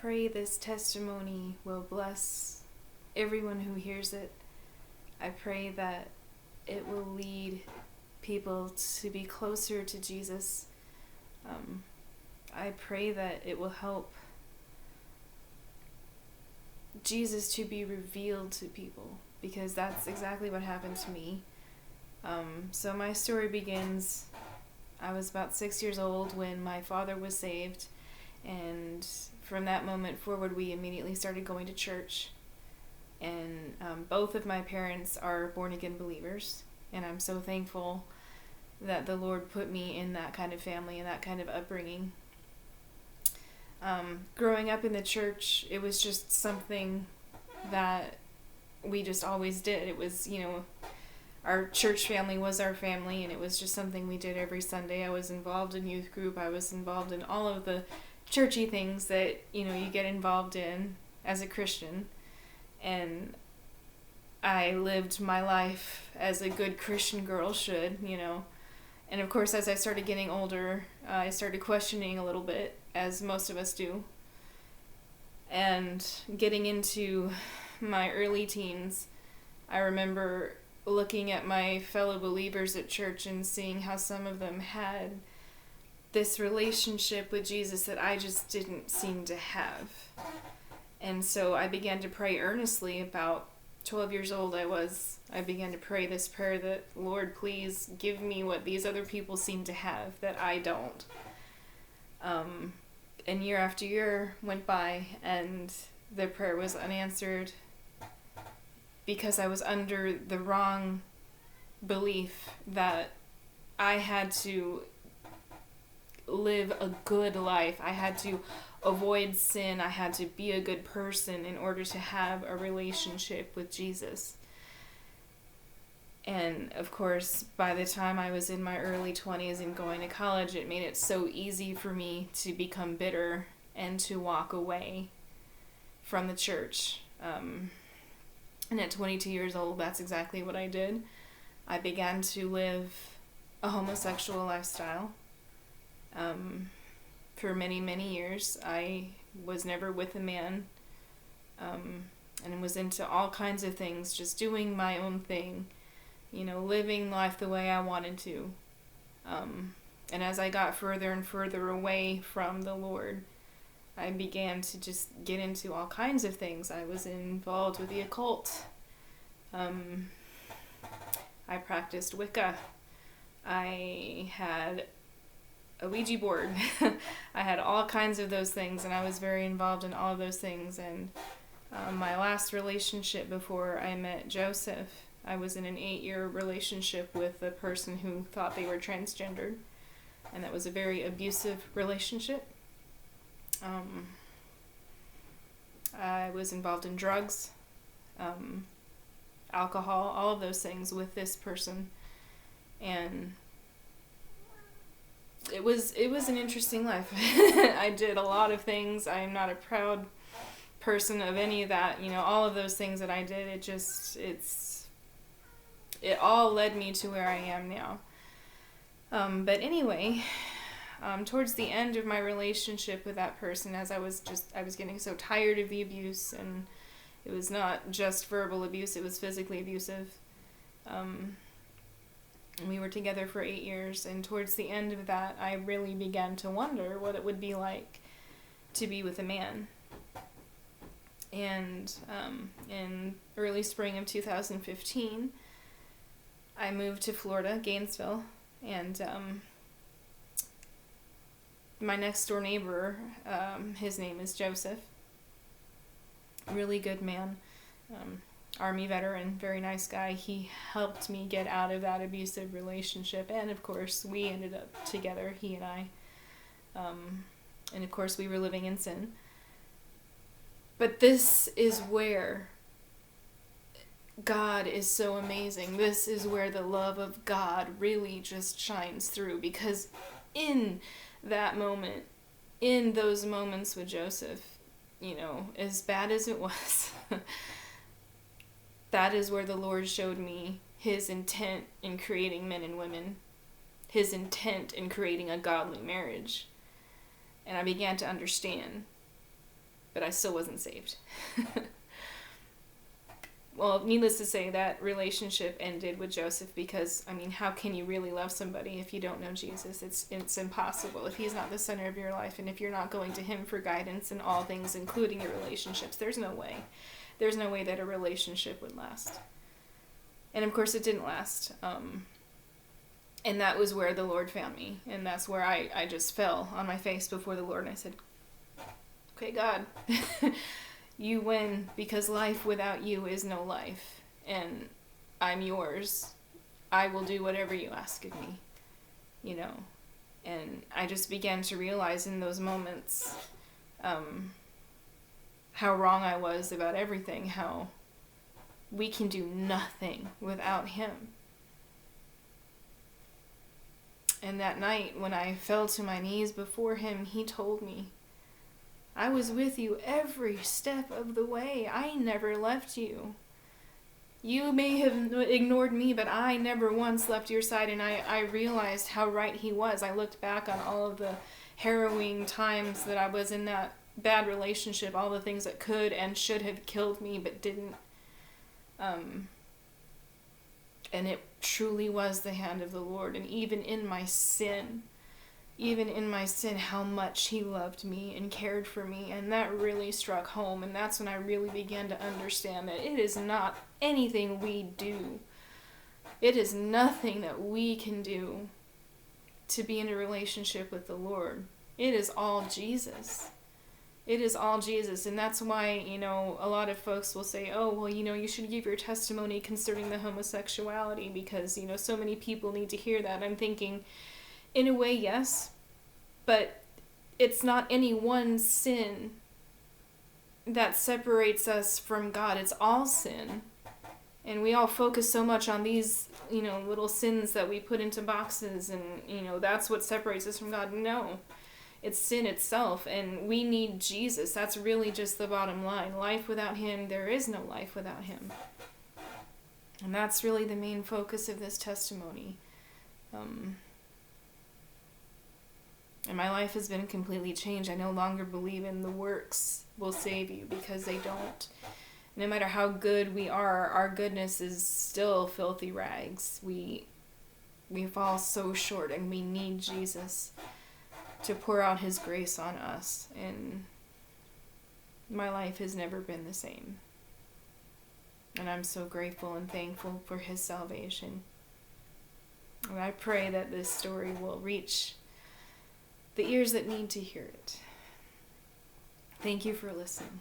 pray this testimony will bless everyone who hears it. I pray that it will lead people to be closer to Jesus. I pray that it will help Jesus to be revealed to people, because that's exactly what happened to me. So my story begins, I was about 6 years old when my father was saved, and from that moment forward we immediately started going to church. And both of my parents are born-again believers, and I'm so thankful that the Lord put me in that kind of family and that kind of upbringing. Growing up in the church, it was just something that we just always did. It was, our church family was our family, and it was just something we did every Sunday. I was involved in youth group. I was involved in all of the churchy things that, you get involved in as a Christian. And I lived my life as a good Christian girl should, And of course, as I started getting older, I started questioning a little bit, as most of us do. And getting into my early teens, I remember looking at my fellow believers at church and seeing how some of them had this relationship with Jesus that I just didn't seem to have. And so I began to pray earnestly. About 12 years old I began to pray this prayer that, Lord, please give me what these other people seem to have that I don't. And year after year went by, and the prayer was unanswered because I was under the wrong belief that I had to live a good life. I had to avoid sin. I had to be a good person in order to have a relationship with Jesus. And of course, by the time I was in my early 20s and going to college, it made it so easy for me to become bitter and to walk away from the church. And at 22 years old, that's exactly what I did. I began to live a homosexual lifestyle. For many, many years, I was never with a man, and was into all kinds of things, just doing my own thing, living life the way I wanted to. And as I got further and further away from the Lord, I began to just get into all kinds of things. I was involved with the occult. I practiced Wicca. I had a Ouija board. I had all kinds of those things, and I was very involved in all of those things. And my last relationship before I met Joseph, I was in an 8-year relationship with a person who thought they were transgendered, and that was a very abusive relationship. I was involved in drugs, alcohol, all of those things with this person, and it was an interesting life. I did a lot of things. I'm not a proud person of any of that. All of those things that I did, it all led me to where I am now. But anyway, towards the end of my relationship with that person, as I was getting so tired of the abuse, and it was not just verbal abuse, it was physically abusive. We were together for 8 years, and towards the end of that, I really began to wonder what it would be like to be with a man. And in early spring of 2015, I moved to Florida, Gainesville, and my next door neighbor, his name is Joseph, really good man, Army veteran, very nice guy. He helped me get out of that abusive relationship, and of course we ended up together, he and I, and of course we were living in sin. But this is where God is so amazing. This is where the love of God really just shines through, because in that moment, in those moments with Joseph, as bad as it was, that is where the Lord showed me his intent in creating men and women, his intent in creating a godly marriage. And I began to understand but I still wasn't saved. Well, needless to say, that relationship ended with Joseph because, I mean, how can you really love somebody if you don't know Jesus? It's impossible. If he's not the center of your life, and if you're not going to him for guidance in all things, including your relationships, there's no way. There's no way that a relationship would last. And of course it didn't last. And that was where the Lord found me. And that's where I just fell on my face before the Lord, and I said, okay, God, you win, because life without you is no life, and I'm yours. I will do whatever you ask of me, you know. And I just began to realize in those moments how wrong I was about everything, how we can do nothing without him. And that night, when I fell to my knees before him, he told me, I was with you every step of the way. I never left you. You may have ignored me, but I never once left your side. And I realized how right he was. I looked back on all of the harrowing times that I was in that bad relationship, all the things that could and should have killed me but didn't. And it truly was the hand of the Lord. And even in my sin, how much he loved me and cared for me. And that really struck home. And that's when I really began to understand that it is not anything we do. It is nothing that we can do to be in a relationship with the Lord. It is all Jesus. It is all Jesus. And that's why, you know, a lot of folks will say, oh, well, you know, you should give your testimony concerning the homosexuality because, you know, so many people need to hear that. I'm thinking, in a way, yes, but it's not any one sin that separates us from God. It's all sin. And we all focus so much on these, you know, little sins that we put into boxes and, you know, that's what separates us from God. No, it's sin itself, and we need Jesus. That's really just the bottom line. Life without him, there is no life without him. And that's really the main focus of this testimony. And my life has been completely changed. I no longer believe in the works will save you, because they don't. No matter how good we are, our goodness is still filthy rags. We fall so short, and we need Jesus to pour out his grace on us. And my life has never been the same. And I'm so grateful and thankful for his salvation. And I pray that this story will reach the ears that need to hear it. Thank you for listening.